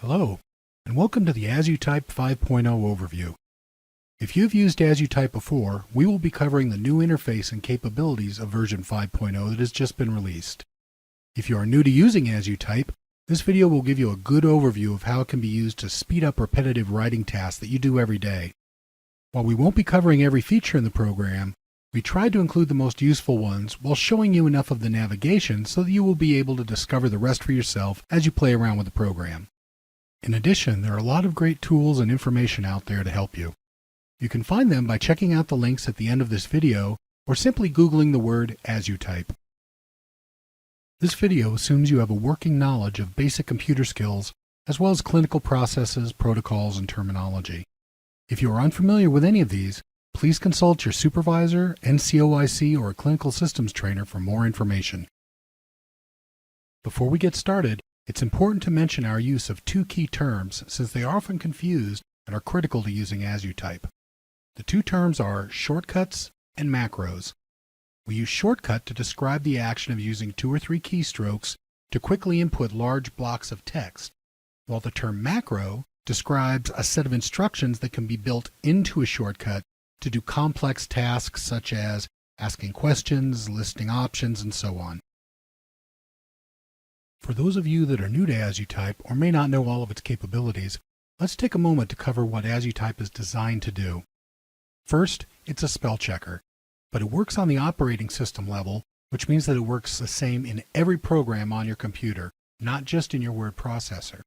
Hello, and welcome to the Asutype 5.0 overview. If you've used Asutype before, we will be covering the new interface and capabilities of version 5.0 that has just been released. If you are new to using Asutype, this video will give you a good overview of how it can be used to speed up repetitive writing tasks that you do every day. While we won't be covering every feature in the program, we tried to include the most useful ones while showing you enough of the navigation so that you will be able to discover the rest for yourself as you play around with the program. In addition, there are a lot of great tools and information out there to help you. You can find them by checking out the links at the end of this video or simply Googling the word Asutype. This video assumes you have a working knowledge of basic computer skills as well as clinical processes, protocols, and terminology. If you are unfamiliar with any of these, please consult your supervisor, NCOIC, or a clinical systems trainer for more information. Before we get started, it's important to mention our use of two key terms since they are often confused and are critical to using Asutype. The two terms are shortcuts and macros. We use shortcut to describe the action of using 2 or 3 keystrokes to quickly input large blocks of text, while the term macro describes a set of instructions that can be built into a shortcut to do complex tasks such as asking questions, listing options, and so on. For those of you that are new to Asutype or may not know all of its capabilities, let's take a moment to cover what Asutype is designed to do. First, it's a spell checker, but it works on the operating system level, which means that it works the same in every program on your computer, not just in your word processor.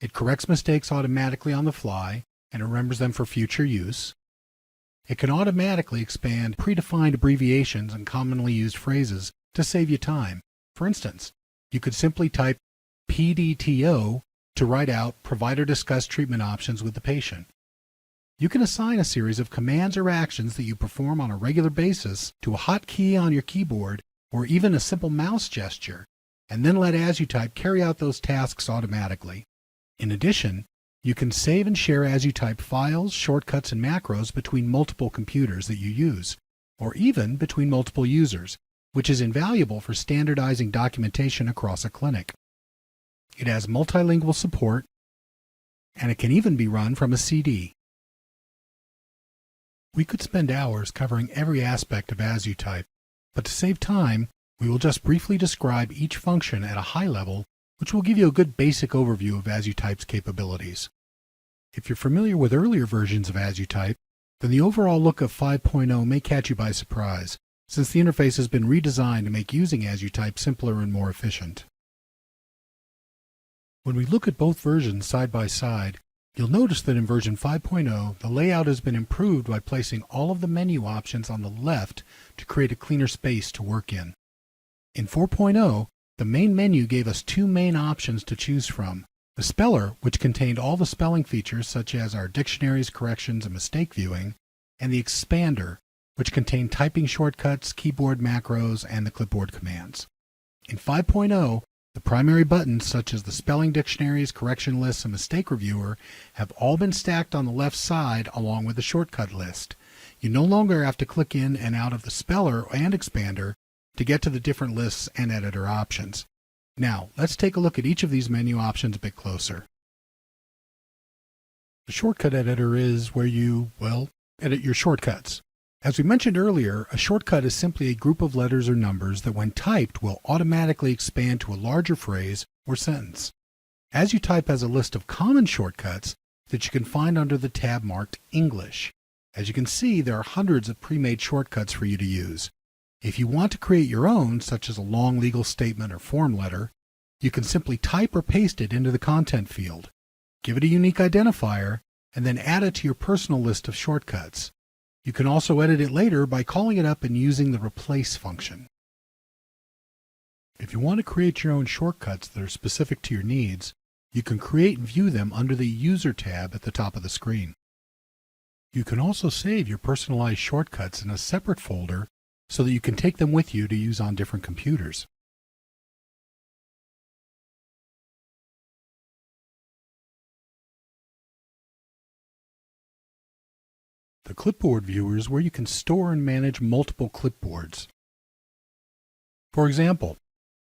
It corrects mistakes automatically on the fly and remembers them for future use. It can automatically expand predefined abbreviations and commonly used phrases to save you time. For instance, you could simply type PDTO to write out Provider Discuss Treatment Options with the patient. You can assign a series of commands or actions that you perform on a regular basis to a hotkey on your keyboard or even a simple mouse gesture, and then let Asutype carry out those tasks automatically. In addition, you can save and share Asutype files, shortcuts, and macros between multiple computers that you use, or even between multiple users, which is invaluable for standardizing documentation across a clinic. It has multilingual support, and it can even be run from a CD. We could spend hours covering every aspect of Asutype, but to save time, we will just briefly describe each function at a high level, which will give you a good basic overview of Asutype's capabilities. If you're familiar with earlier versions of Asutype, then the overall look of 5.0 may catch you by surprise, since the interface has been redesigned to make using Asutype simpler and more efficient. When we look at both versions side by side, you'll notice that in version 5.0, the layout has been improved by placing all of the menu options on the left to create a cleaner space to work in. In 4.0, the main menu gave us 2 main options to choose from: the speller, which contained all the spelling features such as our dictionaries, corrections, and mistake viewing, and the expander, which contained typing shortcuts, keyboard macros, and the clipboard commands. In 5.0, the primary buttons such as the spelling dictionaries, correction lists, and mistake reviewer have all been stacked on the left side along with the shortcut list. You no longer have to click in and out of the speller and expander to get to the different lists and editor options. Now, let's take a look at each of these menu options a bit closer. The shortcut editor is where you, edit your shortcuts. As we mentioned earlier, a shortcut is simply a group of letters or numbers that when typed will automatically expand to a larger phrase or sentence. Asutype has a list of common shortcuts that you can find under the tab marked English. As you can see, there are hundreds of pre-made shortcuts for you to use. If you want to create your own, such as a long legal statement or form letter, you can simply type or paste it into the content field, give it a unique identifier, and then add it to your personal list of shortcuts. You can also edit it later by calling it up and using the replace function. If you want to create your own shortcuts that are specific to your needs, you can create and view them under the User tab at the top of the screen. You can also save your personalized shortcuts in a separate folder so that you can take them with you to use on different computers. The Clipboard viewer is where you can store and manage multiple clipboards. For example,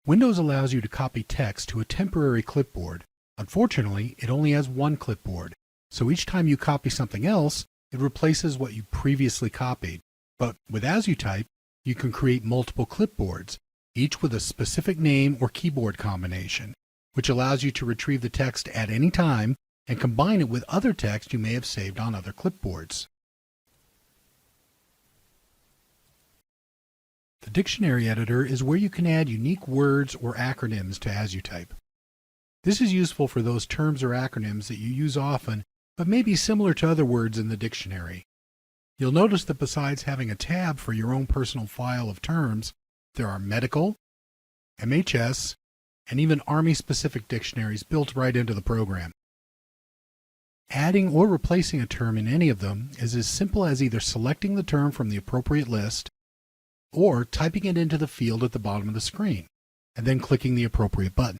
Windows allows you to copy text to a temporary clipboard, Unfortunately, it only has one clipboard, so each time you copy something else, it replaces what you previously copied. But with Asutype, you can create multiple clipboards, each with a specific name or keyboard combination, which allows you to retrieve the text at any time and combine it with other text you may have saved on other clipboards. The dictionary editor is where you can add unique words or acronyms to Asutype. This is useful for those terms or acronyms that you use often, but may be similar to other words in the dictionary. You'll notice that besides having a tab for your own personal file of terms, there are medical, MHS, and even Army-specific dictionaries built right into the program. Adding or replacing a term in any of them is as simple as either selecting the term from the appropriate list or typing it into the field at the bottom of the screen, and then clicking the appropriate button.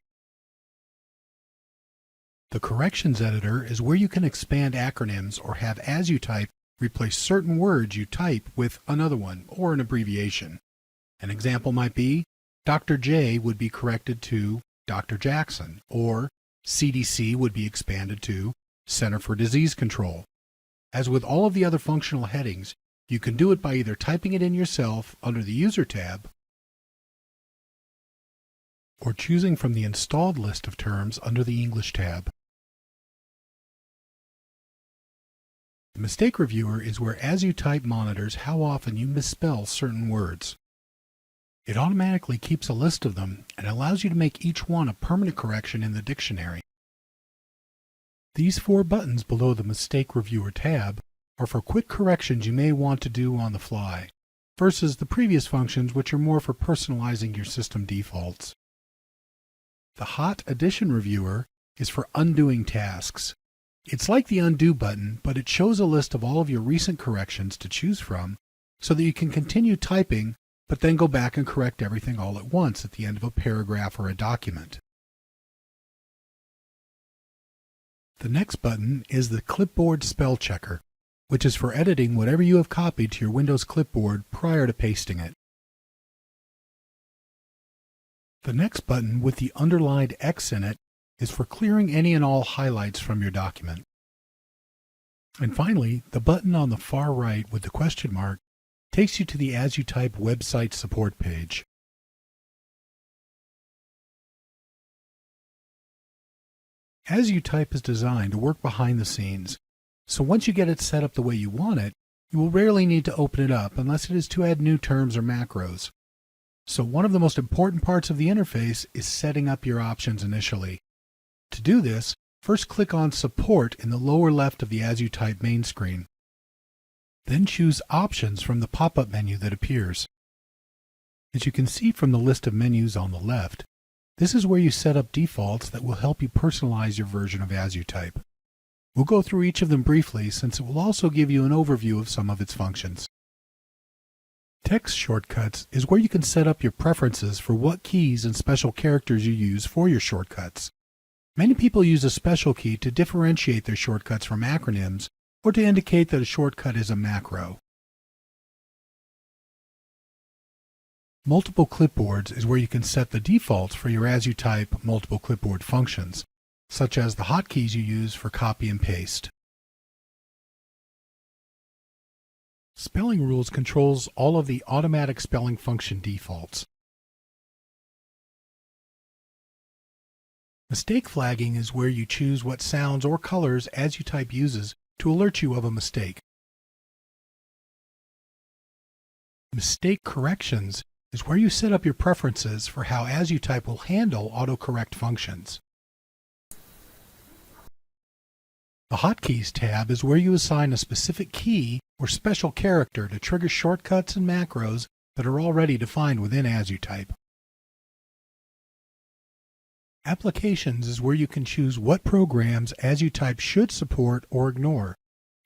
The corrections editor is where you can expand acronyms or have Asutype replace certain words you type with another one or an abbreviation. An example might be Dr. J would be corrected to Dr. Jackson, or CDC would be expanded to Center for Disease Control. As with all of the other functional headings, you can do it by either typing it in yourself under the User tab or choosing from the installed list of terms under the English tab. The Mistake Reviewer is where Asutype monitors how often you misspell certain words. It automatically keeps a list of them and allows you to make each one a permanent correction in the dictionary. These 4 buttons below the Mistake Reviewer tab are for quick corrections you may want to do on the fly, versus the previous functions which are more for personalizing your system defaults. The Hot Addition Reviewer is for undoing tasks. It's like the Undo button, but it shows a list of all of your recent corrections to choose from so that you can continue typing, but then go back and correct everything all at once at the end of a paragraph or a document. The next button is the Clipboard Spell Checker, which is for editing whatever you have copied to your Windows clipboard prior to pasting it. The next button with the underlined X in it is for clearing any and all highlights from your document. And finally, the button on the far right with the question mark takes you to the Asutype website support page. Asutype is designed to work behind the scenes, so once you get it set up the way you want it, you will rarely need to open it up unless it is to add new terms or macros. So one of the most important parts of the interface is setting up your options initially. To do this, first click on Support in the lower left of the Asutype main screen. Then choose Options from the pop-up menu that appears. As you can see from the list of menus on the left, this is where you set up defaults that will help you personalize your version of Asutype. We'll go through each of them briefly since it will also give you an overview of some of its functions. Text Shortcuts is where you can set up your preferences for what keys and special characters you use for your shortcuts. Many people use a special key to differentiate their shortcuts from acronyms or to indicate that a shortcut is a macro. Multiple Clipboards is where you can set the defaults for your Asutype multiple clipboard functions, such as the hotkeys you use for copy and paste. Spelling Rules controls all of the automatic spelling function defaults. Mistake Flagging is where you choose what sounds or colors Asutype uses to alert you of a mistake. Mistake Corrections is where you set up your preferences for how Asutype will handle autocorrect functions. The Hotkeys tab is where you assign a specific key or special character to trigger shortcuts and macros that are already defined within Asutype. Applications is where you can choose what programs Asutype should support or ignore.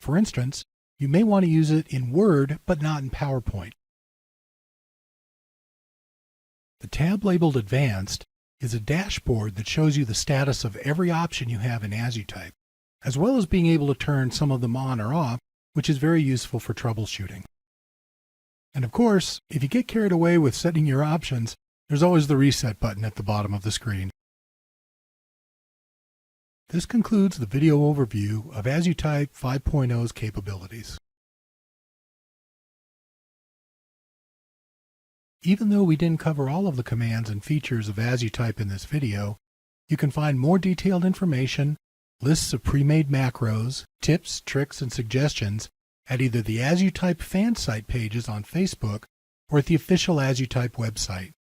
For instance, you may want to use it in Word but not in PowerPoint. The tab labeled Advanced is a dashboard that shows you the status of every option you have in Asutype, as well as being able to turn some of them on or off, which is very useful for troubleshooting. And of course, if you get carried away with setting your options, there's always the reset button at the bottom of the screen. This concludes the video overview of Asutype 5.0's capabilities. Even though we didn't cover all of the commands and features of Asutype in this video, you can find more detailed information, lists of pre-made macros, tips, tricks, and suggestions at either the Asutype fan site pages on Facebook or at the official Asutype website.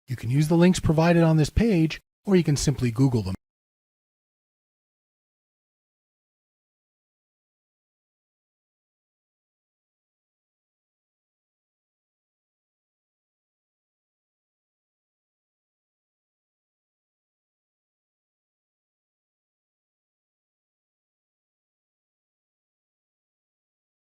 You can use the links provided on this page, or you can simply Google them.